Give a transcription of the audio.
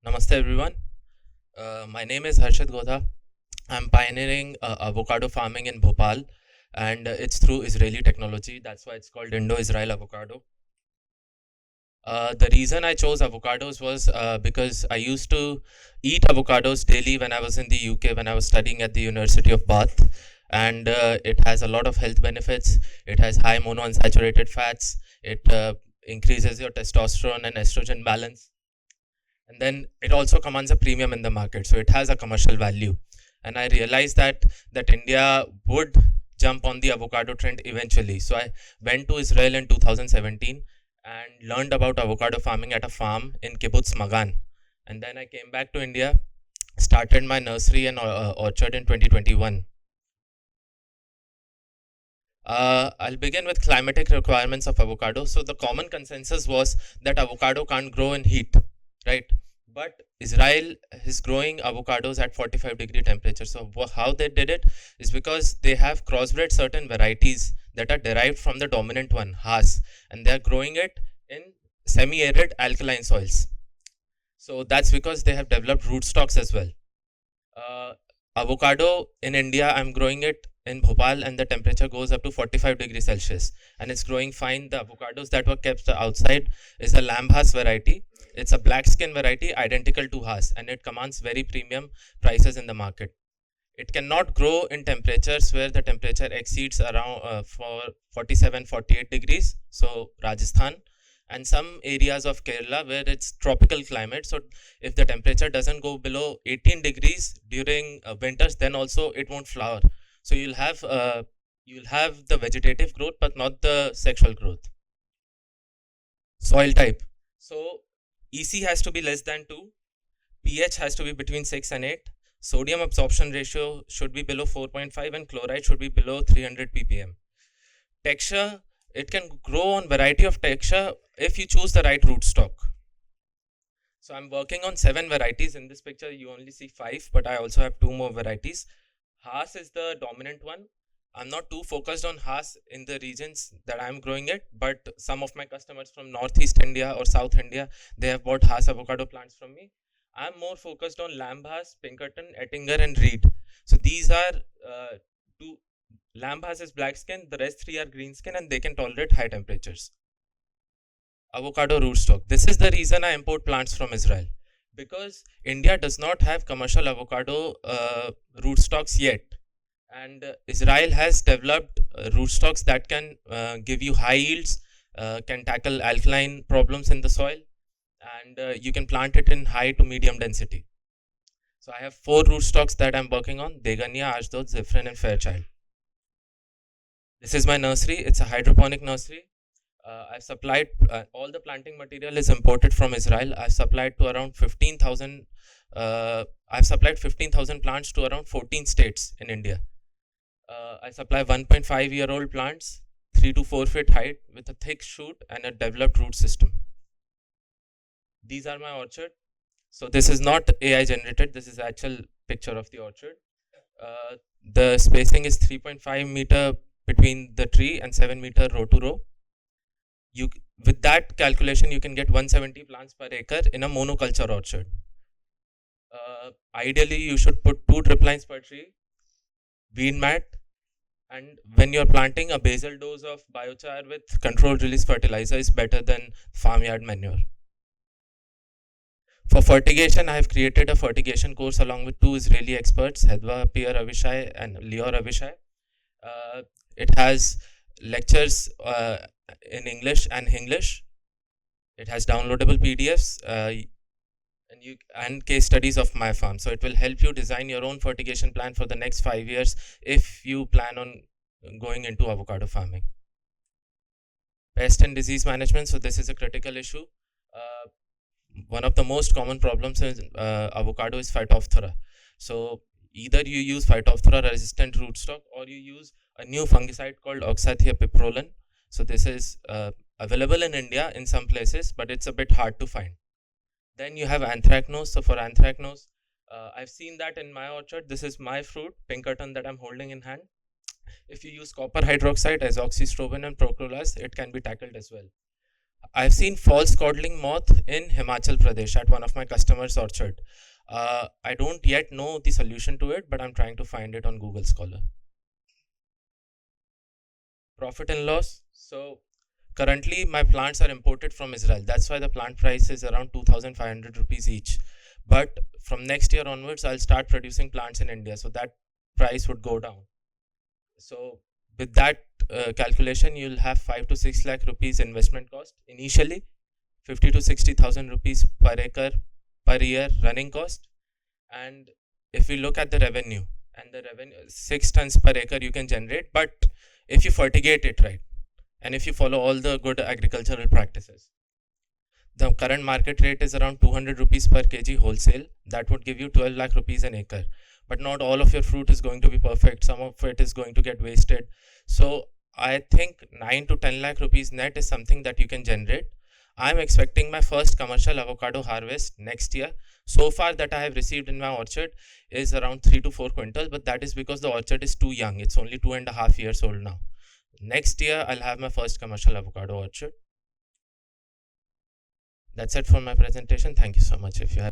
Namaste everyone. My name is Harshit Godha. I'm pioneering avocado farming in Bhopal, and it's through Israeli technology. That's why it's called Indo Israel Avocado. The reason I chose avocados was because I used to eat avocados daily when I was in the UK, when I was studying at the University of Bath, and it has a lot of health benefits. It has high monounsaturated fats. It increases your testosterone and estrogen balance, and then it also commands a premium in the market, so it has a commercial value. And I realized that India would jump on the avocado trend eventually, so I went to Israel in 2017 and learned about avocado farming at a farm in kibbutz Magan. And then I came back to India, started my nursery and orchard in 2021. I'll begin with climatic requirements of avocado. So the common consensus was that avocado can't grow in heat, right? But Israel is growing avocados at 45-degree temperature. So how they did it is because they have crossbred certain varieties that are derived from the dominant one, Haas, and they are growing it in semi-arid alkaline soils. So that's because they have developed rootstocks as well. Uh, Avocado in India, I'm growing it in Bhopal, and the temperature goes up to 45 degrees Celsius, and it's growing fine. The avocados that were kept outside is a lamb Hass variety. It's a black skin variety identical to Hass, and it commands very premium prices in the market. It cannot grow in temperatures where the temperature exceeds around for 47-48 degrees. So Rajasthan and some areas of Kerala where it's tropical climate. So if the temperature doesn't go below 18 degrees during winters, then also it won't flower. So you'll have the vegetative growth, but not the sexual growth. Soil type. So EC has to be less than 2. pH has to be between 6 and 8. Sodium absorption ratio should be below 4.5, and chloride should be below 300 ppm. Texture, it can grow on variety of texture if you choose the right rootstock. So I'm working on 7 varieties. In this picture you only see 5, but I also have 2 more varieties. Haas is the dominant one. I'm not too focused on Haas in the regions that I'm growing it, but some of my customers from Northeast India or South India, they have bought Haas avocado plants from me. I'm more focused on Lambhas, Pinkerton, Ettinger, and Reed. So these are two. Lambhas is black skin, the rest 3 are green skin, and they can tolerate high temperatures. Avocado rootstock. This is the reason I import plants from Israel, because India does not have commercial avocado rootstocks yet, and Israel has developed rootstocks that can give you high yields, can tackle alkaline problems in the soil, and you can plant it in high to medium density. So I have 4 rootstocks that I'm working on: Degania, Ashdod, Zephyrin, and Fairchild. This is my nursery. It's a hydroponic nursery. I've supplied all the planting material is imported from Israel. I've supplied to around 15,000. I've supplied 15,000 plants to around 14 states in India. I supply 1.5-year-old plants, 3 to 4 feet height, with a thick shoot and a developed root system. These are my orchard. So this is not AI generated. This is actual picture of the orchard. The spacing is 3.5 meter between the tree and 7 meter row to row. With that calculation, you can get 170 plants per acre in a monoculture orchard. Ideally, you should put 2 drip lines per tree, weed mat, and when you're planting, a basal dose of biochar with controlled release fertilizer is better than farmyard manure. For fertigation, I have created a fertigation course along with 2 Israeli experts, Hedva Pierre Avishai and Lior Avishai. It has lectures in English and Hinglish. It has downloadable PDFs and case studies of my farm. So it will help you design your own fertigation plan for the next 5 years if you plan on going into avocado farming. Pest and disease management. So this is a critical issue. One of the most common problems in avocado is Phytophthora. So either you use Phytophthora resistant rootstock, or you use a new fungicide called oxythiopyprolin. So this is available in India in some places, but it's a bit hard to find. Then you have anthracnose. So for anthracnose, I've seen that in my orchard. This is my fruit, Pinkerton, that I'm holding in hand. If you use copper hydroxide, azoxystrobin, and prochloras, it can be tackled as well. I've seen false codling moth in Himachal Pradesh at one of my customers' orchard. I don't yet know the solution to it, but I'm trying to find it on Google Scholar. Profit and loss. So currently my plants are imported from Israel. That's why the plant price is around 2,500 rupees each. But from next year onwards, I'll start producing plants in India. So that price would go down. So with that calculation, you'll have 5 to 6 lakh rupees investment cost initially, 50 to 60,000 rupees per acre per year running cost. And if we look at the revenue, and the revenue 6 tons per acre you can generate, but if you fertigate it right, and if you follow all the good agricultural practices, the current market rate is around 200 rupees per kg wholesale. That would give you 12 lakh rupees an acre. But not all of your fruit is going to be perfect. Some of it is going to get wasted. So I think 9 to 10 lakh rupees net is something that you can generate. I'm expecting my first commercial avocado harvest next year. So far that I have received in my orchard is around 3 to 4 quintals, but that is because the orchard is too young. It's only 2.5 years old now. Next year I'll have my first commercial avocado orchard. That's it for my presentation. Thank you so much. If you have